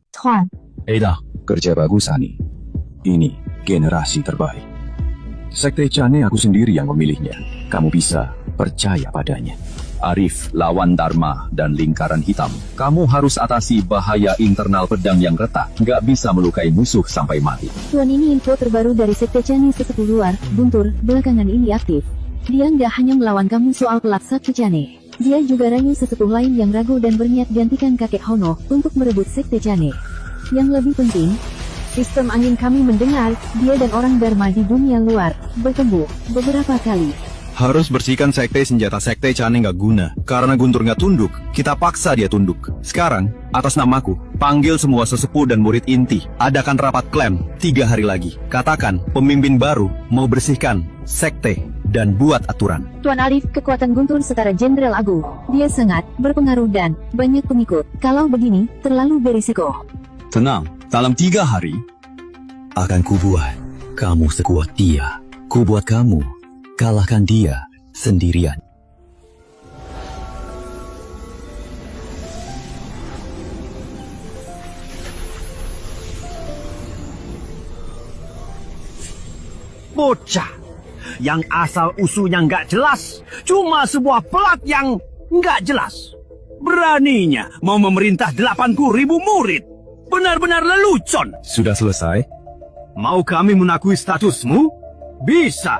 Tuan, Ada, kerja bagus Hani. Ini generasi terbaik. Sekte Cane aku sendiri yang memilihnya. Kamu bisa percaya padanya. Arif lawan Dharma dan lingkaran hitam. Kamu harus atasi bahaya internal pedang yang retak. Nggak bisa melukai musuh sampai mati. Tuan, ini info terbaru dari Sekte Cane sesepuh luar. Guntur, belakangan ini aktif. Dia nggak hanya melawan kamu soal pelak Sekte Cane. Dia juga rayu sesepuh lain yang ragu dan berniat gantikan kakek Hono untuk merebut Sekte Cane. Yang lebih penting, sistem angin kami mendengar dia dan orang Dharma di dunia luar bertemu beberapa kali. Harus bersihkan sekte senjata sekte Cane nggak guna. Karena Guntur nggak tunduk, kita paksa dia tunduk. Sekarang, atas namaku, panggil semua sesepuh dan murid inti. Adakan rapat klaim 3 hari lagi. Katakan, pemimpin baru mau bersihkan sekte dan buat aturan. Tuan Arif, kekuatan Guntur setara Jenderal Agung. Dia sangat berpengaruh dan banyak pengikut. Kalau begini, terlalu berisiko. Tenang, dalam 3 hari, akan kubuat kamu sekuat dia. Kubuat kamu kalahkan dia sendirian. Bocah yang asal usulnya nggak jelas, cuma sebuah pelat yang nggak jelas. Beraninya mau memerintah 80.000 murid. Benar-benar lelucon. Sudah selesai? Mau kami mengakui statusmu? Bisa,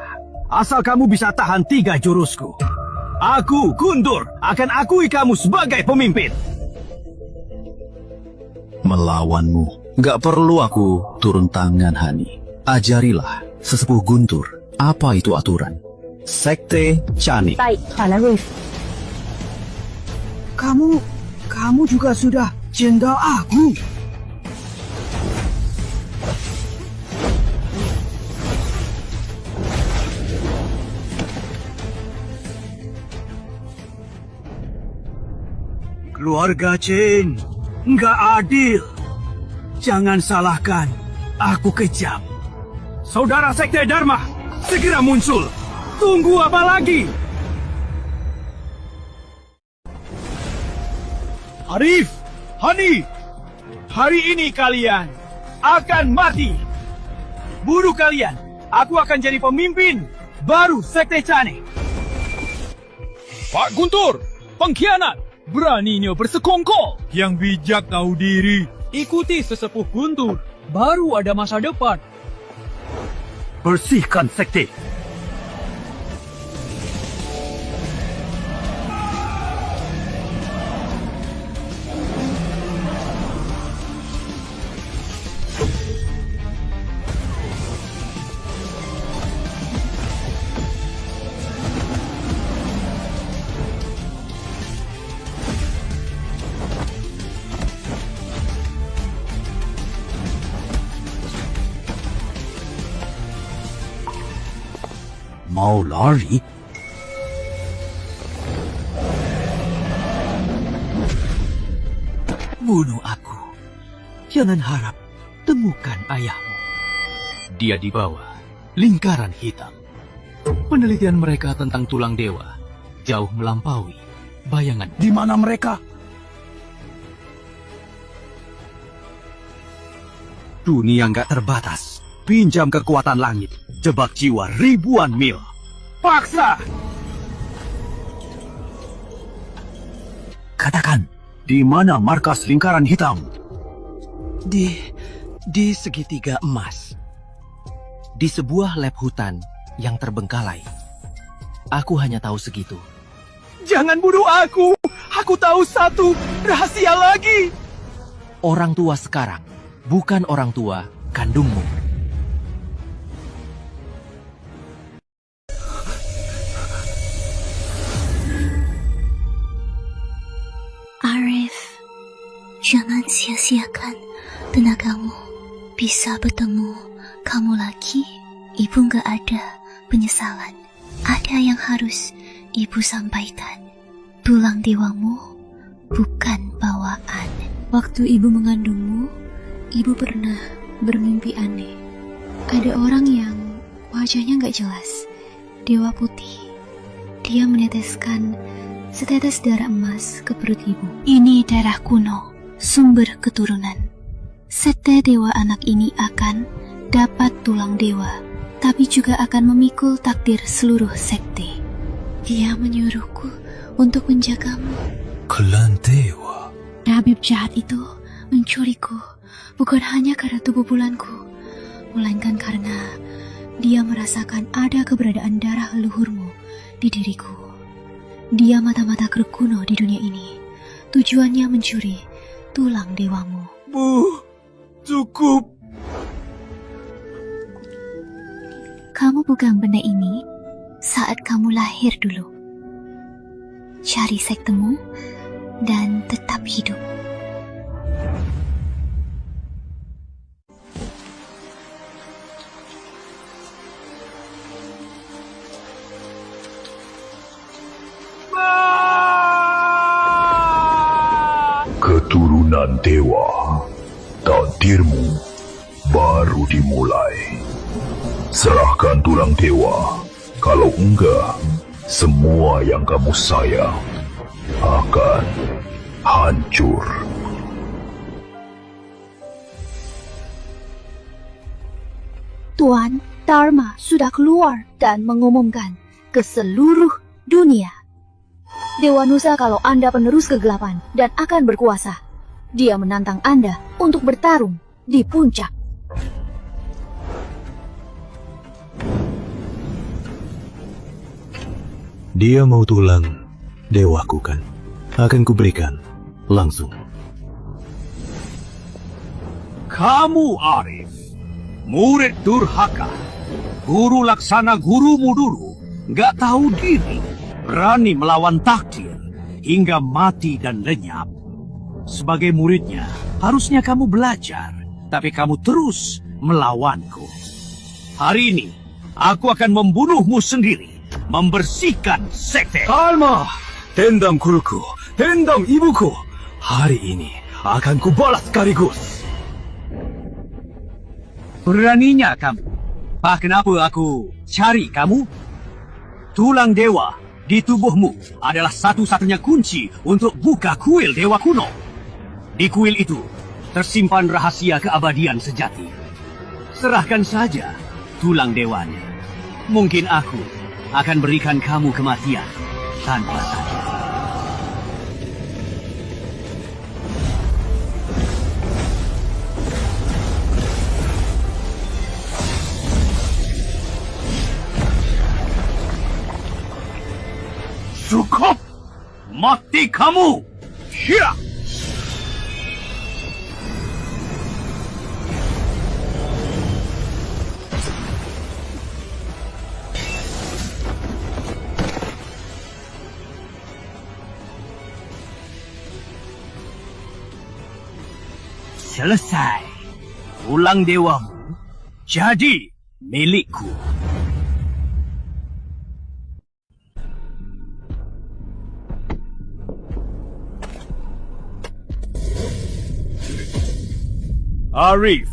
asal kamu bisa tahan 3 jurusku. Aku, Guntur, akan akui kamu sebagai pemimpin. Melawanmu, nggak perlu aku turun tangan, Hani. Ajarilah sesepuh Guntur apa itu aturan. Sekte Cane. Baik, Tuan Arif. Kamu juga sudah Jenderal Agung. Keluarga Chen, nggak adil. Jangan salahkan, aku kejam. Saudara Sekte Dharma, segera muncul. Tunggu apa lagi? Arif, Hani, hari ini kalian akan mati. Bunuh kalian, aku akan jadi pemimpin baru Sekte Cane. Pak Guntur, pengkhianat! Beraninya bersekongkol. Yang bijak tahu diri. Ikuti sesepuh Guntur. Baru ada masa depan. Bersihkan sekte. Mau lari? Bunuh aku. Jangan harap temukan ayahmu. Dia di bawah lingkaran hitam. Penelitian mereka tentang tulang dewa jauh melampaui bayangan. Di mana mereka? Dunia nggak terbatas. Pinjam kekuatan langit, jebak jiwa ribuan mil. Paksa! Katakan, di mana markas lingkaran hitam? Di segitiga emas. Di sebuah lab hutan yang terbengkalai. Aku hanya tahu segitu. Jangan bunuh aku! Aku tahu satu rahasia lagi! Orang tua sekarang, bukan orang tua kandungmu. Arif, jangan sia-siakan tenagamu. Bisa bertemu kamu lagi. Ibu gak ada penyesalan. Ada yang harus ibu sampaikan. Tulang dewamu bukan bawaan. Waktu ibu mengandungmu, ibu pernah bermimpi aneh. Ada orang yang wajahnya gak jelas. Dewa putih. Dia meneteskan setetes darah emas ke perut ibu. Ini darah kuno, sumber keturunan. Sekte dewa anak ini akan dapat tulang dewa, tapi juga akan memikul takdir seluruh sekte. Dia menyuruhku untuk menjagamu. Klan dewa. Rabib jahat itu mencuriku bukan hanya karena tubuh bulanku, melainkan karena dia merasakan ada keberadaan darah leluhurmu di diriku. Dia mata-mata keruk kuno di dunia ini. Tujuannya mencuri tulang dewamu. Bu, cukup. Kamu pegang benda ini saat kamu lahir dulu. Cari sektemu dan tetap hidup. Keturunan dewa, takdirmu baru dimulai. Serahkan tulang dewa. Kalau enggak, semua yang kamu sayang akan hancur. Tuan Dharma sudah keluar dan mengumumkan ke seluruh dunia. Dewa Nusa kalau Anda penerus kegelapan dan akan berkuasa. Dia menantang Anda untuk bertarung di puncak. Dia mau tulang dewaku kan? Akan kuberikan langsung. Kamu Arif, murid durhaka, guru laksana gurumu dulu, nggak tahu diri, berani melawan takdir hingga mati dan lenyap. Sebagai muridnya, harusnya kamu belajar, tapi kamu terus melawanku. Hari ini, aku akan membunuhmu sendiri, membersihkan sekte. Kalma, dendam guruku, dendam ibuku. Hari ini akan kubalas sekaligus. Beraninya kamu. Kenapa aku cari kamu? Tulang dewa di tubuhmu adalah satu-satunya kunci untuk buka kuil dewa kuno. Di kuil itu tersimpan rahasia keabadian sejati. Serahkan saja tulang dewanya. Mungkin aku akan berikan kamu kematian tanpa sadar. Cukup! Mati kamu! Hiya! Selesai. Tulang dewamu jadi milikku. Arif,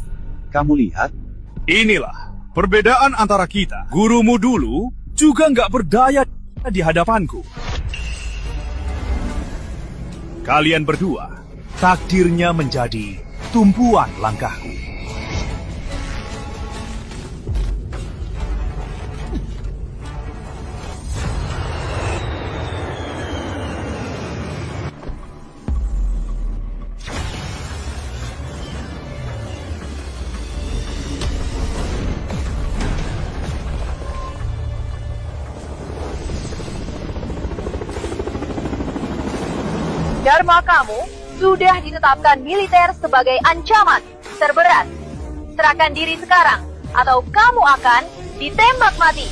Kamu lihat? inilah perbedaan antara kita. Gurumu dulu juga nggak berdaya di hadapanku. Kalian berdua, takdirnya menjadi tumpuan langkahku. Dharma kamu sudah ditetapkan militer sebagai ancaman terberat. Serahkan diri sekarang, atau kamu akan ditembak mati.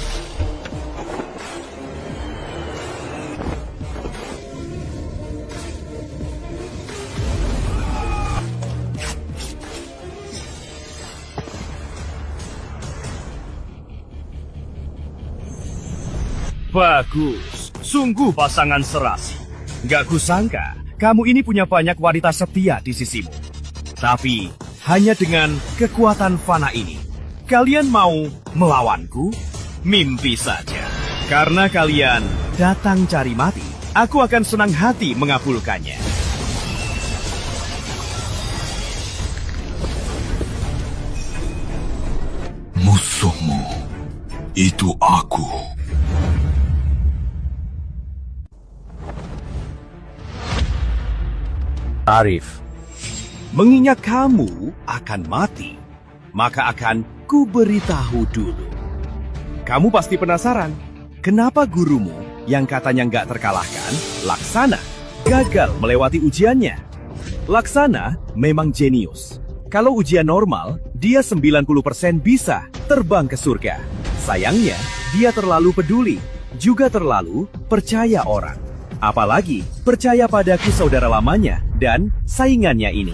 Bagus, sungguh pasangan serasi. Gak kusangka kamu ini punya banyak wanita setia di sisimu. Tapi hanya dengan kekuatan fana ini, kalian mau melawanku? Mimpi saja. Karena kalian datang cari mati, aku akan senang hati mengabulkannya. Itu aku. Arif, mengingat kamu akan mati, maka akan kuberitahu dulu. Kamu pasti penasaran, kenapa gurumu yang katanya nggak terkalahkan, Laksana, gagal melewati ujiannya. Laksana memang jenius. Kalau ujian normal, dia 90% bisa terbang ke surga. Sayangnya, dia terlalu peduli, juga terlalu percaya orang. Apalagi percaya padaku saudara lamanya dan saingannya ini.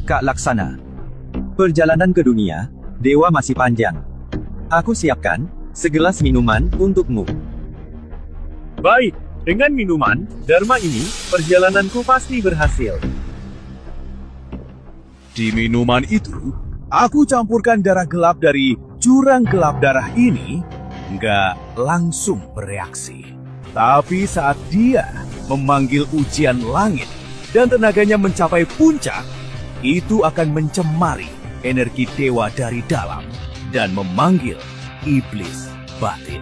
Kak Laksana, perjalanan ke dunia, dewa masih panjang. Aku siapkan segelas minuman untukmu. Baik, dengan minuman Dharma ini, perjalananku pasti berhasil. Di minuman itu, aku campurkan darah gelap dari jurang gelap darah ini, nggak langsung bereaksi. Tapi saat dia memanggil ujian langit dan tenaganya mencapai puncak, itu akan mencemari energi dewa dari dalam dan memanggil iblis batin.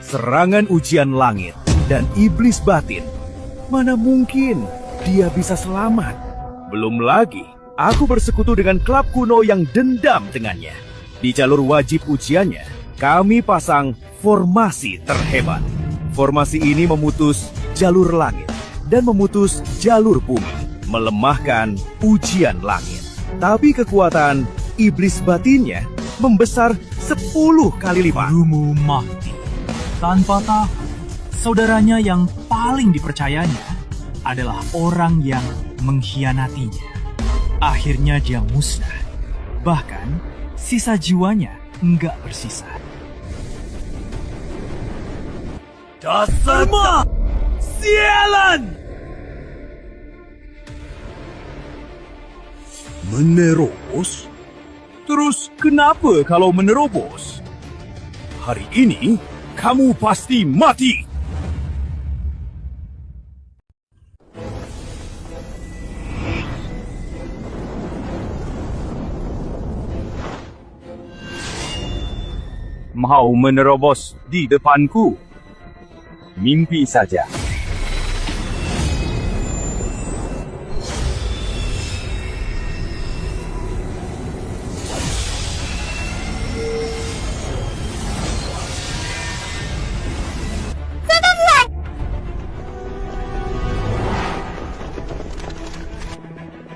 Serangan ujian langit dan iblis batin, mana mungkin dia bisa selamat? Belum lagi, aku bersekutu dengan klub kuno yang dendam dengannya. Di jalur wajib ujiannya, kami pasang formasi terhebat. Formasi ini memutus jalur langit dan memutus jalur bumi, melemahkan ujian langit. Tapi kekuatan iblis batinnya membesar 10 kali lipat. Gurumu mati. Tanpa tahu, saudaranya yang paling dipercayanya adalah orang yang mengkhianatinya. Akhirnya dia musnah. Bahkan, sisa jiwanya nggak bersisa. Dasar sialan! Menerobos? Terus kenapa kalau menerobos? Hari ini kamu pasti mati. Mau menerobos di depanku? Mimpi saja.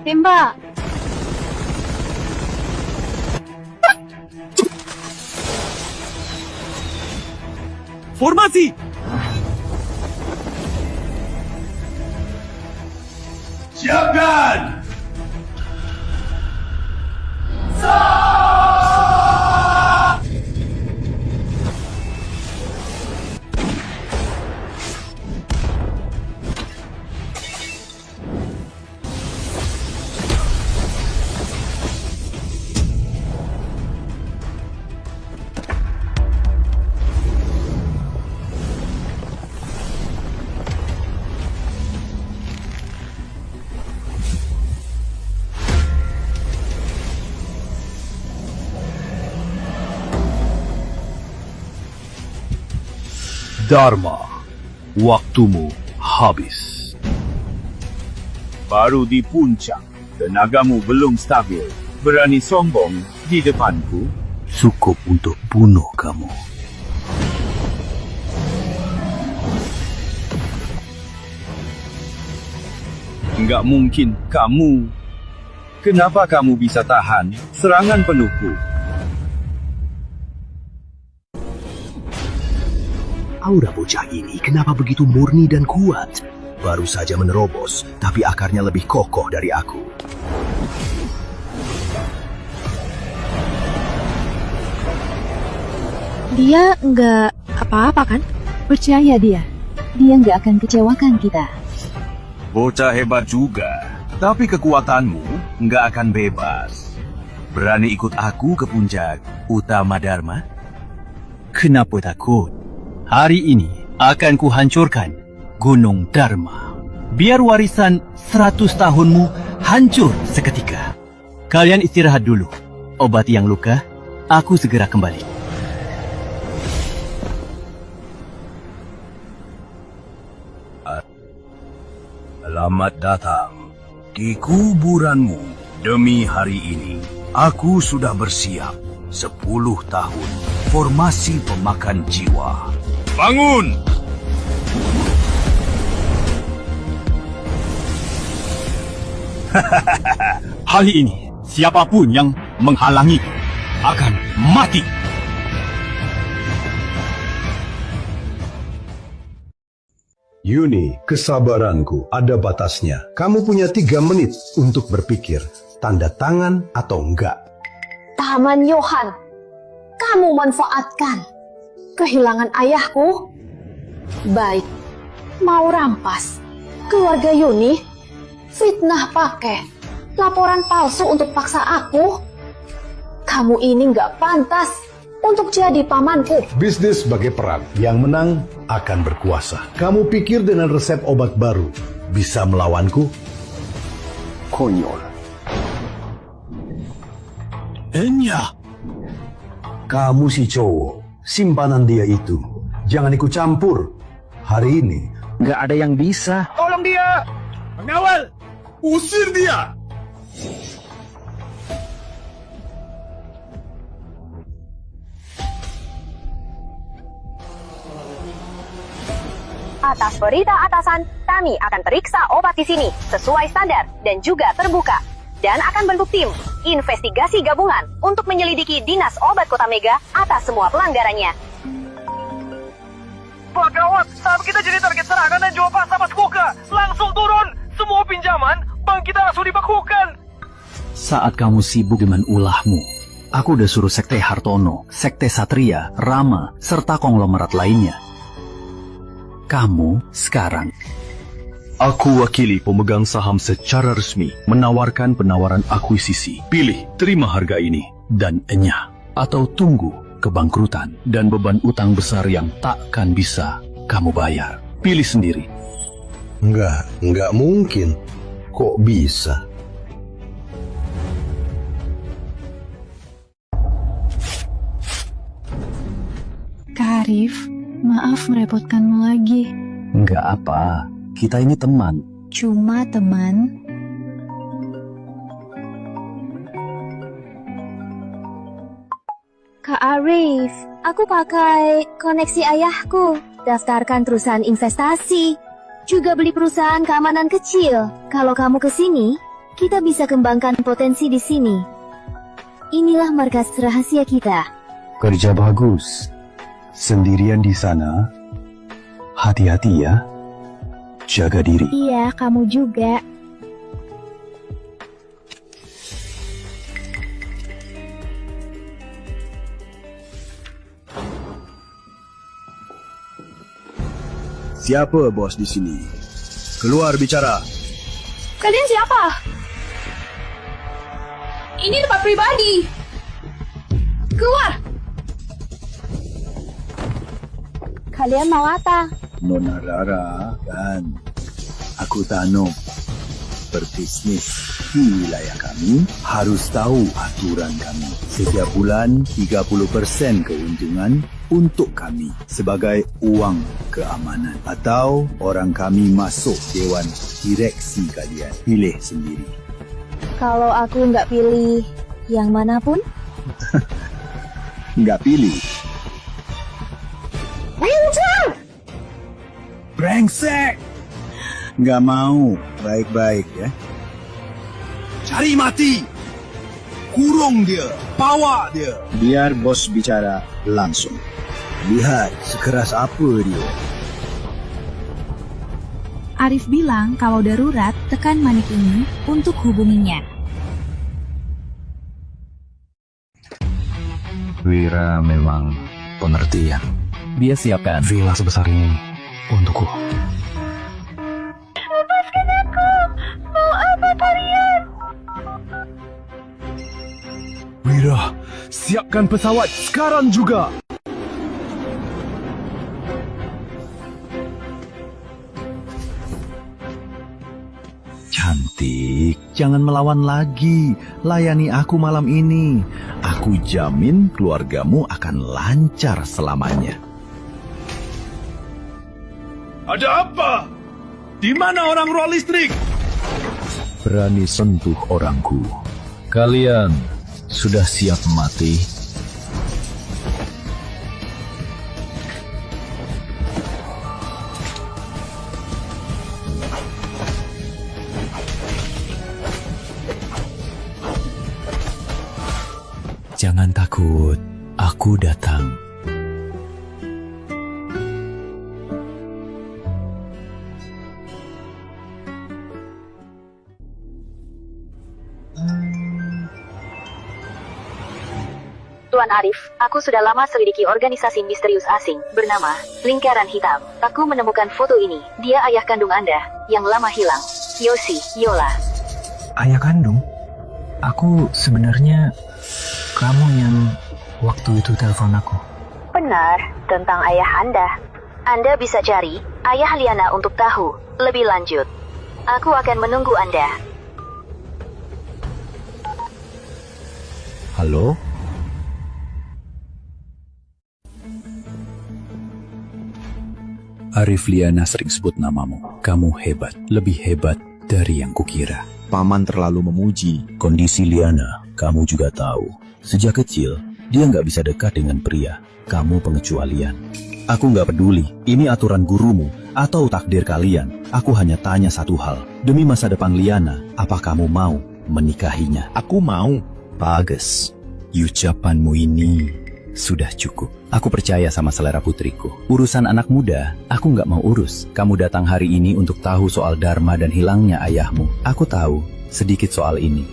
Tembak! Formasi! Siapkan! Dharma, waktumu habis. Baru di puncak, tenagamu belum stabil. Berani sombong di depanku? Cukup untuk bunuh kamu. Enggak mungkin kamu. Kenapa kamu bisa tahan serangan penuhku? Aura bocah ini kenapa begitu murni dan kuat? Baru saja menerobos, tapi akarnya lebih kokoh dari aku. Dia nggak apa-apa kan? Percaya dia. Dia nggak akan kecewakan kita. Bocah hebat juga, tapi kekuatanmu nggak akan bebas. Berani ikut aku ke puncak utama Dharma? Kenapa takut? Hari ini akan kuhancurkan Gunung Dharma. biar warisan 100 tahunmu hancur seketika. Kalian istirahat dulu. Obati yang luka, aku segera kembali. Selamat datang di kuburanmu. Demi hari ini, aku sudah bersiap 10 tahun formasi pemakan jiwa. Bangun! Hari ini, siapapun yang menghalangi akan mati. Yuni, kesabaranku ada batasnya. Kamu punya 3 menit untuk berpikir, tanda tangan atau enggak. Taman Johan, kamu manfaatkan kehilangan ayahku? Baik, mau rampas keluarga Yuni? Fitnah pakai laporan palsu untuk paksa aku? Kamu ini nggak pantas untuk jadi pamanku. Bisnis sebagai perang, yang menang akan berkuasa. Kamu pikir dengan resep obat baru bisa melawanku? Konyol. Enya. Kamu si cowok, simpanan dia itu. Jangan ikut campur. Hari ini Nggak ada yang bisa. Tolong dia! Pengawal! Usir dia! Atas berita atasan, kami akan periksa obat di sini sesuai standar dan juga terbuka. Dan akan bentuk tim investigasi gabungan untuk menyelidiki Dinas Obat Kota Mega atas semua pelanggarannya. Pak gawat, saat kita jadi target serangan dan jual paksa Kuka. Langsung turun, semua pinjaman bank kita langsung dibekukan. Saat kamu sibuk dengan ulahmu, aku udah suruh Sekte Hartono, Sekte Satria, Rama, serta konglomerat lainnya. Kamu sekarang Aku wakili pemegang saham secara resmi menawarkan penawaran akuisisi. Pilih, terima harga ini dan enyah. Atau tunggu kebangkrutan dan beban utang besar yang takkan bisa kamu bayar. Pilih sendiri. enggak mungkin. Kok bisa? Kak Arif, maaf merepotkanmu lagi. Nggak apa, kita ini teman. Cuma teman. Kak Arif, aku pakai koneksi ayahku. Daftarkan perusahaan investasi. Juga beli perusahaan keamanan kecil. Kalau kamu ke sini, kita bisa kembangkan potensi di sini. Inilah markas rahasia kita. Kerja bagus. Sendirian di sana. Hati-hati ya. Jaga diri. Iya, kamu juga. Siapa bos di sini? Keluar bicara. Kalian siapa? Ini tempat pribadi. Keluar! Kalian mau apa? Nona Rara kan, aku Tano. Berbisnis di wilayah kami harus tahu aturan kami. Setiap bulan 30% keuntungan untuk kami sebagai uang keamanan. Atau orang kami masuk dewan direksi kalian. Pilih sendiri. Kalau aku nggak pilih yang manapun? Nggak pilih. Brengsek! Nggak mau. Baik-baik ya. Cari mati! Kurung dia! Bawa dia! Biar bos bicara langsung. Lihat sekeras apa dia. Arif bilang kalau darurat, tekan manik ini untuk hubunginya. Wira memang pengertian. Dia siapkan villa sebesar ini untukku. Lepaskan aku! Mau apa kalian? Wira, siapkan pesawat sekarang juga! cantik, jangan melawan lagi. Layani aku malam ini. Aku jamin keluargamu akan lancar selamanya. Ada apa? Di mana orang roh listrik? Berani sentuh orangku. Kalian sudah siap mati? Jangan takut, aku datang. Tuan Arif, aku sudah lama selidiki organisasi misterius asing bernama Lingkaran Hitam. Aku menemukan foto ini. Dia ayah kandung Anda yang lama hilang, Yoshi Yola. Ayah kandung? Aku sebenarnya kamu yang waktu itu telepon aku. Benar, tentang ayah Anda. Anda bisa cari ayah Liana untuk tahu lebih lanjut. Aku akan menunggu Anda. Halo? Arif Liana sering sebut namamu. Kamu hebat, lebih hebat dari yang kukira. Paman terlalu memuji. Kondisi Liana, kamu juga tahu. Sejak kecil, dia nggak bisa dekat dengan pria. Kamu pengecualian. Aku nggak peduli, ini aturan gurumu atau takdir kalian. Aku hanya tanya satu hal. Demi masa depan Liana, apa kamu mau menikahinya? Aku mau. Bagus. Ucapanmu ini sudah cukup. Aku percaya sama selera putriku. Urusan anak muda, aku nggak mau urus. Kamu datang hari ini untuk tahu soal Dharma dan hilangnya ayahmu. Aku tahu sedikit soal ini.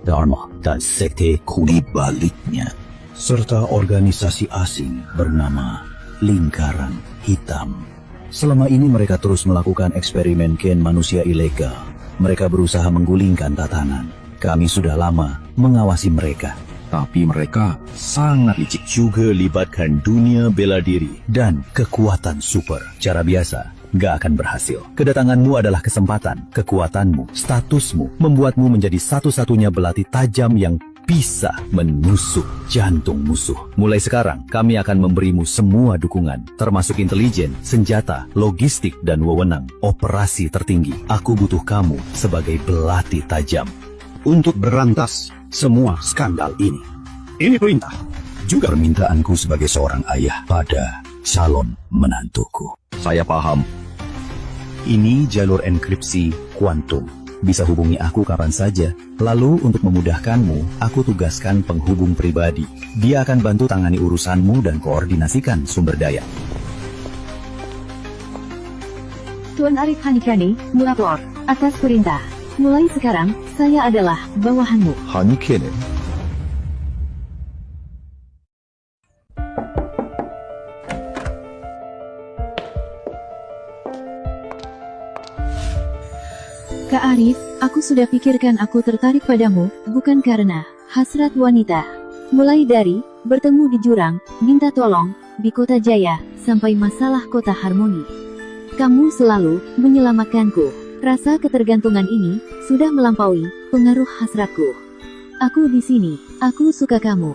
Dharma dan sekte kuli baliknya, serta organisasi asing bernama Lingkaran Hitam. Selama ini mereka terus melakukan eksperimen gen manusia ilegal. Mereka berusaha menggulingkan tatanan. Kami sudah lama mengawasi mereka. Tapi mereka sangat licik, juga libatkan dunia bela diri Dan kekuatan super. Cara biasa gak akan berhasil. Kedatanganmu adalah kesempatan. Kekuatanmu, statusmu, membuatmu menjadi satu-satunya belati tajam yang bisa menusuk jantung musuh. Mulai sekarang, kami akan memberimu semua dukungan, termasuk intelijen, senjata, logistik, dan wewenang. Operasi tertinggi. Aku butuh kamu sebagai belati tajam untuk berantas semua skandal ini. Ini perintah, juga permintaanku sebagai seorang ayah pada calon menantuku. Saya paham. Ini jalur enkripsi kuantum. Bisa hubungi aku kapan saja. Lalu untuk memudahkanmu, aku tugaskan penghubung pribadi. Dia akan bantu tangani urusanmu dan koordinasikan sumber daya. Tuan Arif Hanikane, melapor atas perintah. Mulai sekarang, saya adalah bawahanmu. Hanikane. Kak Arif, aku sudah pikirkan aku tertarik padamu, bukan karena hasrat wanita. Mulai dari bertemu di jurang, minta tolong, di Kota Jaya, sampai masalah Kota Harmoni. Kamu selalu menyelamatkanku. Rasa ketergantungan ini sudah melampaui pengaruh hasratku. Aku di sini, aku suka kamu.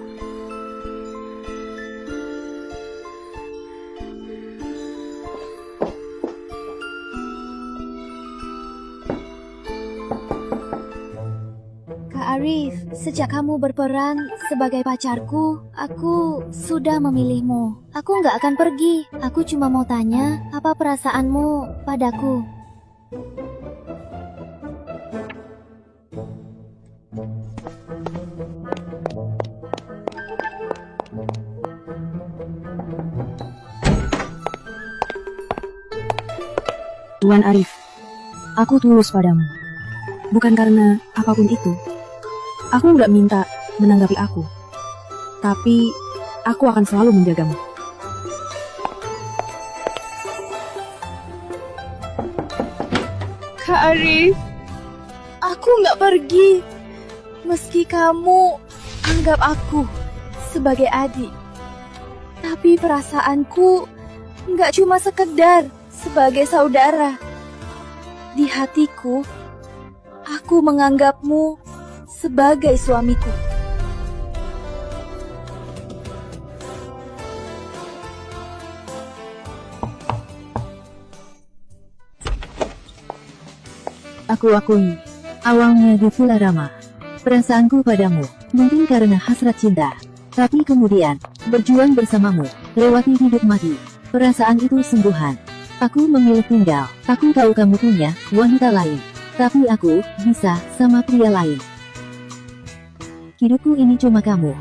Kak Arif, sejak kamu berperan sebagai pacarku, aku sudah memilihmu. Aku nggak akan pergi. Aku cuma mau tanya, apa perasaanmu padaku? Tuan Arif, aku tulus padamu. Bukan karena apapun itu. Aku nggak minta menanggapi aku. Tapi, aku akan selalu menjagamu. Kak Arif, aku nggak pergi. Meski kamu anggap aku sebagai adik. Tapi perasaanku nggak cuma sekedar sebagai saudara. Di hatiku, aku menganggapmu sebagai suamiku. Aku akui, awalnya di Villa Rama, perasaanku padamu mungkin karena hasrat cinta. Tapi kemudian, berjuang bersamamu, lewati hidup mati, perasaan itu sungguhan. Aku memilih tinggal, aku tahu kamu punya wanita lain. Tapi aku bisa sama pria lain. Hidupku ini cuma kamu.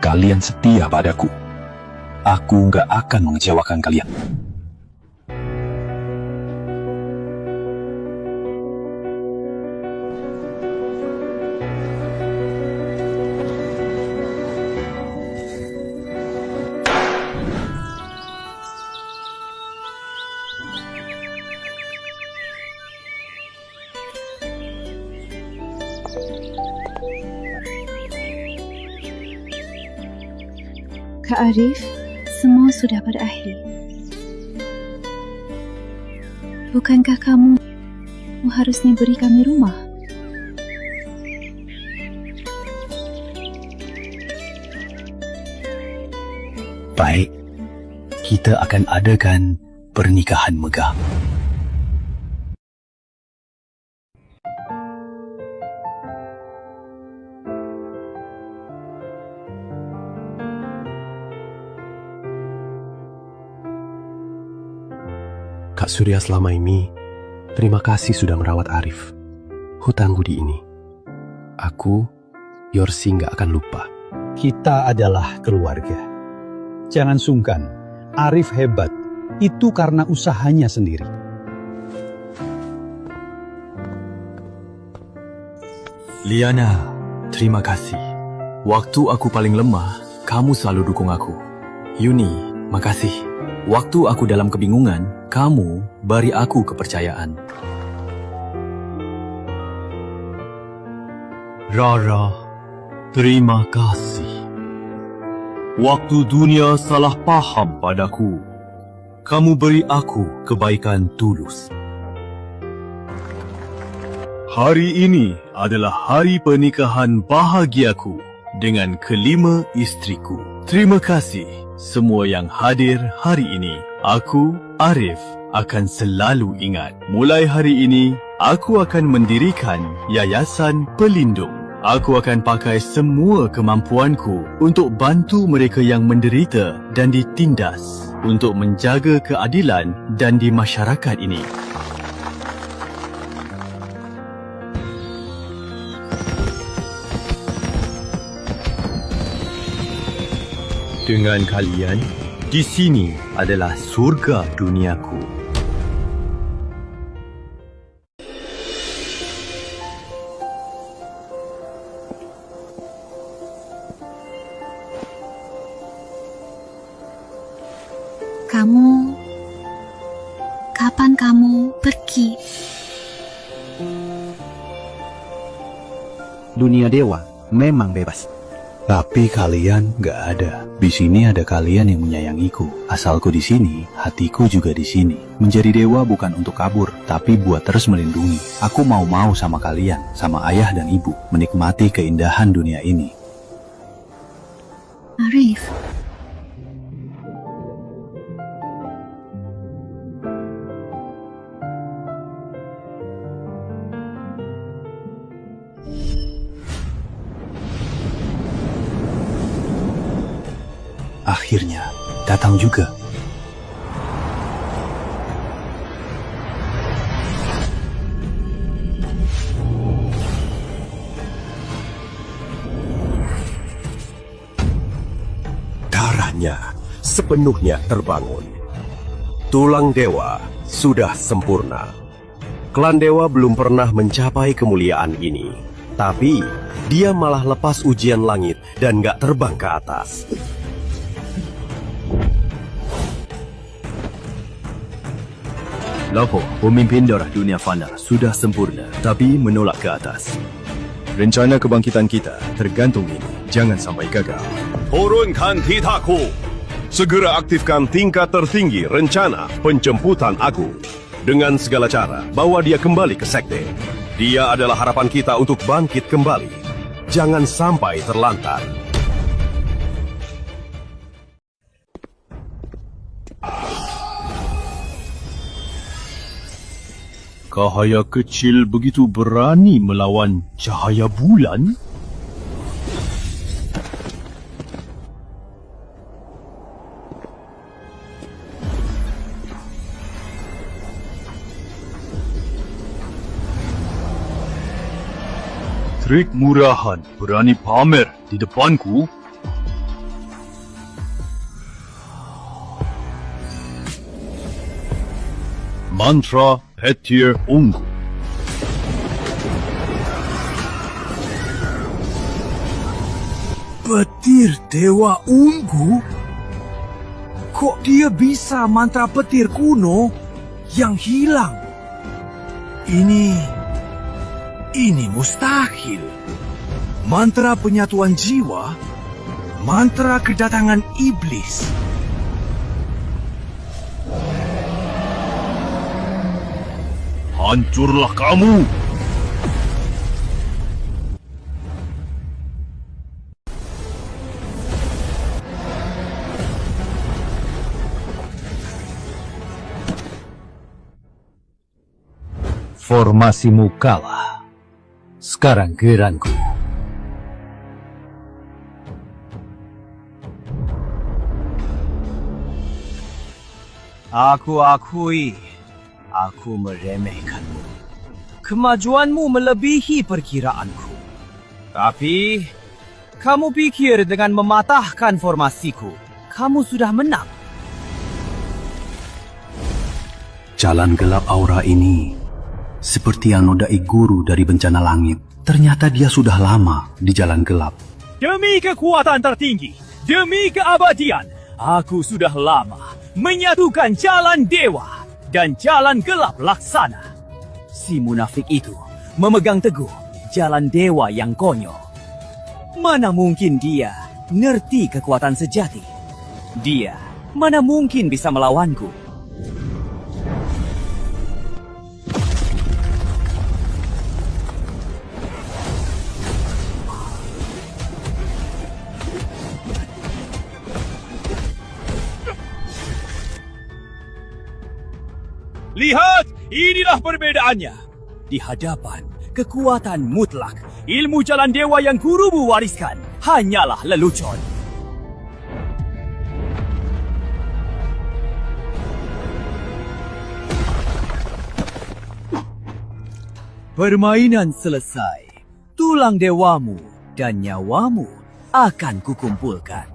Kalian setia padaku. Aku nggak akan mengecewakan kalian. Kak Arif, semua sudah berakhir. Bukankah kamu harusnya beri kami rumah? Baik, kita akan adakan pernikahan megah. Kak Surya selama ini, terima kasih sudah merawat Arif. Hutang budi ini, aku, Yorsi nggak akan lupa. Kita adalah keluarga. Jangan sungkan, Arif hebat. Itu karena usahanya sendiri. Liana, terima kasih. Waktu aku paling lemah, kamu selalu dukung aku. Yuni, makasih. Waktu aku dalam kebingungan, kamu beri aku kepercayaan. Rara, terima kasih. Waktu dunia salah paham padaku, kamu beri aku kebaikan tulus. Hari ini adalah hari pernikahan bahagiaku dengan kelima istriku. Terima kasih semua yang hadir hari ini. Aku, Arif, akan selalu ingat. Mulai hari ini, aku akan mendirikan Yayasan Pelindung. Aku akan pakai semua kemampuanku untuk bantu mereka yang menderita dan ditindas untuk menjaga keadilan dan di masyarakat ini. Dengan kalian, di sini adalah surga duniaku. Kapan kamu pergi? Dunia dewa memang bebas. Tapi kalian gak ada. Di sini ada kalian yang menyayangiku. Asalku di sini, hatiku juga di sini. Menjadi dewa bukan untuk kabur, tapi buat terus melindungi. Aku mau sama kalian, sama ayah dan ibu, menikmati keindahan dunia ini. Arif. Akhirnya, datang juga. Darahnya sepenuhnya terbangun. Tulang dewa sudah sempurna. Klan dewa belum pernah mencapai kemuliaan ini. Tapi, dia malah lepas ujian langit dan gak terbang ke atas. Lapo, pemimpin darah dunia fana sudah sempurna, tapi menolak ke atas. Rencana kebangkitan kita tergantung ini. Jangan sampai gagal. Turunkan titahku. Segera aktifkan tingkat tertinggi rencana penjemputan aku. Dengan segala cara, bawa dia kembali ke sekte. Dia adalah harapan kita untuk bangkit kembali. Jangan sampai terlantar. Cahaya kecil begitu berani melawan cahaya bulan? Trik murahan berani pamer di depanku? Mantra Petir Ungu. Petir Dewa Ungu? Kok dia bisa mantra petir kuno yang hilang? Ini mustahil. Mantra penyatuan jiwa? Mantra kedatangan iblis? Hancurlah kamu! Formasimu kalah. Sekarang geranku. Aku akui, aku meremehkanmu. Kemajuanmu melebihi perkiraanku. Tapi, kamu pikir dengan mematahkan formasiku, kamu sudah menang? Jalan gelap aura ini seperti yang nodai guru dari bencana langit. Ternyata dia sudah lama di jalan gelap. Demi kekuatan tertinggi, demi keabadian, aku sudah lama menyatukan jalan dewa dan jalan gelap laksana. Si munafik itu memegang teguh jalan dewa yang konyol. Mana mungkin dia ngerti kekuatan sejati? Dia mana mungkin bisa melawanku? Lihat, inilah perbedaannya. Di hadapan kekuatan mutlak, ilmu jalan dewa yang gurumu wariskan hanyalah lelucon. Permainan selesai. Tulang dewamu dan nyawamu akan kukumpulkan.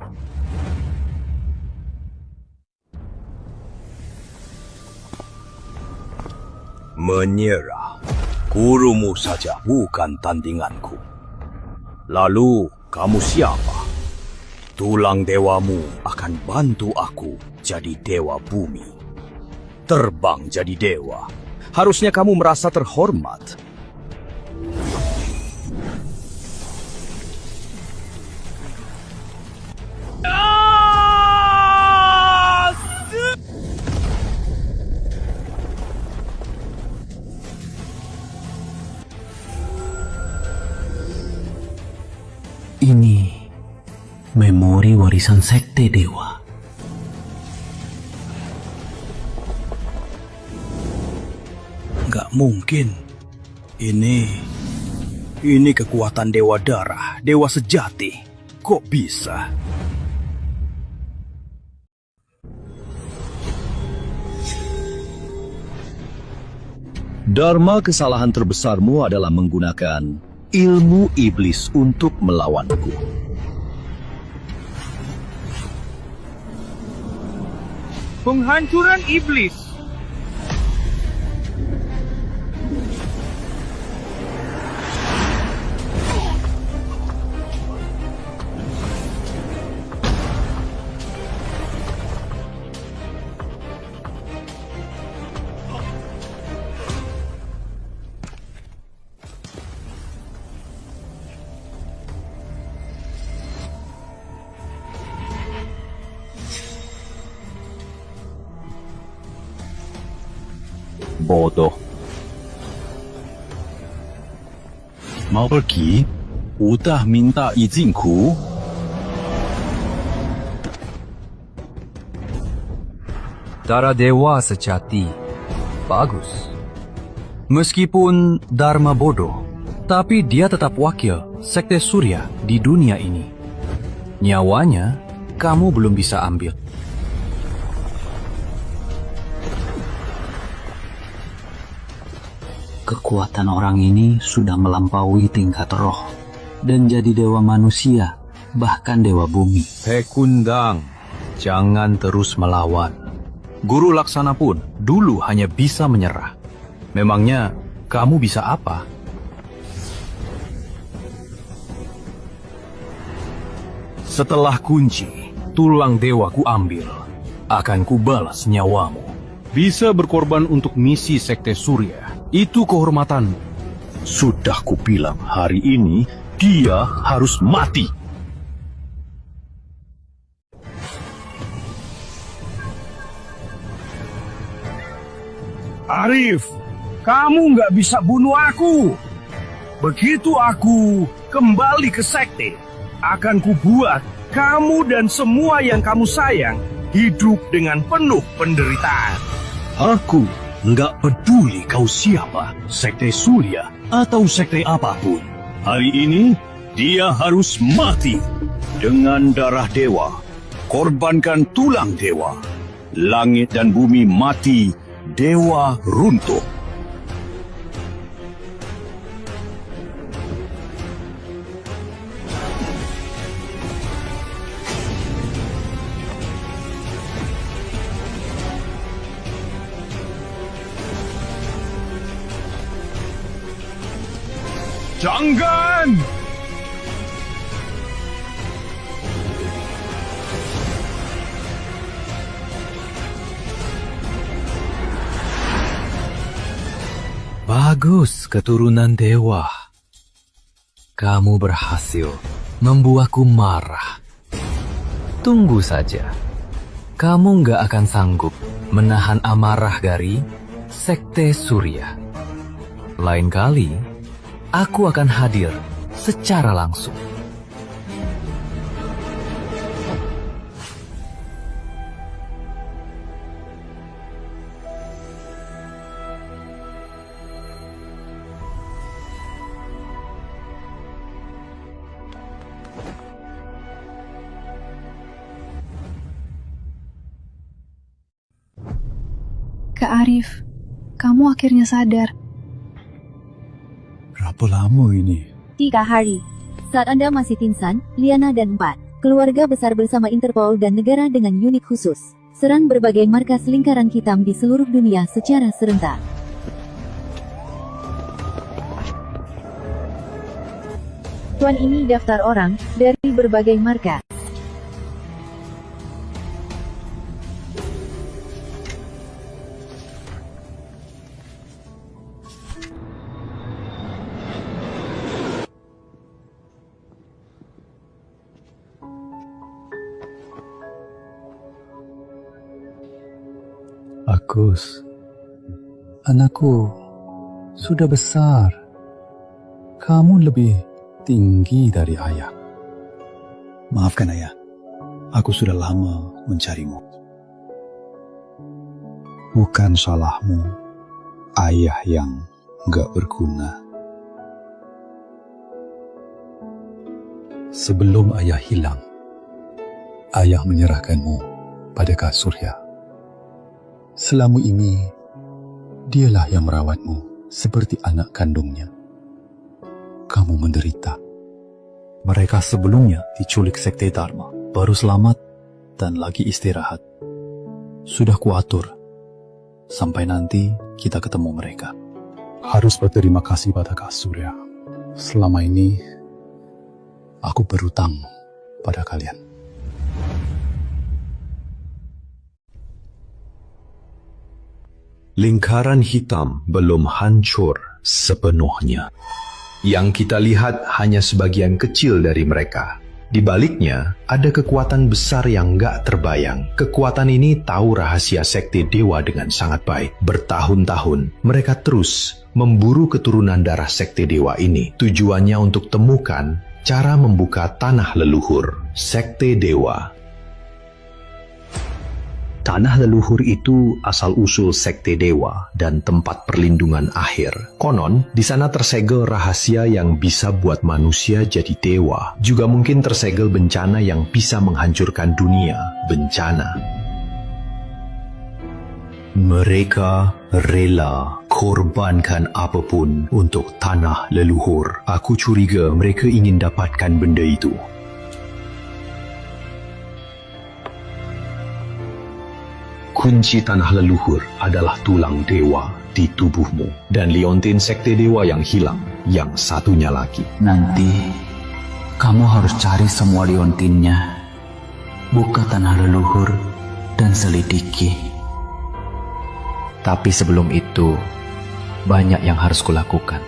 Menyerah. Gurumu saja bukan tandinganku. Lalu kamu siapa? Tulang dewamu akan bantu aku jadi dewa bumi. Terbang jadi dewa. Harusnya kamu merasa terhormat. Ini memori warisan sekte dewa. Nggak mungkin. Ini kekuatan dewa darah, dewa sejati. Kok bisa? Dharma kesalahan terbesarmu adalah menggunakan ilmu iblis untuk melawanku. Penghancuran iblis. bodoh. Mau pergi? Udah minta izinku? Darah dewa sejati. Bagus. Meskipun Dharma bodoh, tapi dia tetap wakil Sekte Surya di dunia ini. Nyawanya kamu belum bisa ambil. Kekuatan orang ini sudah melampaui tingkat roh dan jadi dewa manusia, bahkan dewa bumi. Pekundang, jangan terus melawan. Guru Laksana pun dulu hanya bisa menyerah. Memangnya kamu bisa apa? Setelah kunci, tulang dewa ku ambil. Akan kubalas nyawamu. Bisa berkorban untuk misi Sekte Surya. Itu kehormatan. Sudah kubilang hari ini dia harus mati. Arif, kamu nggak bisa bunuh aku. Begitu aku kembali ke Sekte, akan kubuat kamu dan semua yang kamu sayang hidup dengan penuh penderitaan. Aku nggak peduli kau siapa, Sekte Surya atau sekte apapun. Hari ini dia harus mati. Dengan darah dewa, korbankan tulang dewa. Langit dan bumi mati, dewa runtuh. Jangan! Bagus, keturunan dewa. Kamu berhasil membuatku marah. Tunggu saja. Kamu nggak akan sanggup menahan amarah dari Sekte Surya. Lain kali, aku akan hadir secara langsung. Kak Arif, kamu akhirnya sadar. Berapa lama ini? 3 hari. Saat Anda masih pingsan, Liana dan 4 keluarga besar bersama Interpol dan negara dengan unit khusus serang berbagai markas lingkaran hitam di seluruh dunia secara serentak. Tuan, ini daftar orang dari berbagai markas. Agus, anakku sudah besar. Kamu lebih tinggi dari ayah. Maafkan ayah, aku sudah lama mencarimu. Bukan salahmu, ayah yang gak berguna. Sebelum ayah hilang, ayah menyerahkanmu pada Kak Surya. Selama ini, dialah yang merawatmu seperti anak kandungnya. Kamu menderita. Mereka sebelumnya diculik Sekte Dharma, baru selamat dan lagi istirahat. Sudah kuatur, sampai nanti kita ketemu mereka. Harus berterima kasih pada Kak Surya. Selama ini, aku berutang pada kalian. Lingkaran hitam belum hancur sepenuhnya. Yang kita lihat hanya sebagian kecil dari mereka. Di baliknya, ada kekuatan besar yang gak terbayang. Kekuatan ini tahu rahasia sekte dewa dengan sangat baik. Bertahun-tahun, mereka terus memburu keturunan darah sekte dewa ini. Tujuannya untuk temukan cara membuka tanah leluhur. Sekte dewa. Tanah leluhur itu asal-usul sekte dewa dan tempat perlindungan akhir. Konon, di sana tersegel rahasia yang bisa buat manusia jadi dewa. Juga mungkin tersegel bencana yang bisa menghancurkan dunia. Bencana. Mereka rela korbankan apapun untuk tanah leluhur. Aku curiga mereka ingin dapatkan benda itu. Kunci tanah leluhur adalah tulang dewa di tubuhmu. Dan liontin sekte dewa yang hilang, yang satunya lagi. Nanti, kamu harus cari semua liontinnya. Buka tanah leluhur dan selidiki. Tapi sebelum itu, banyak yang harus kulakukan.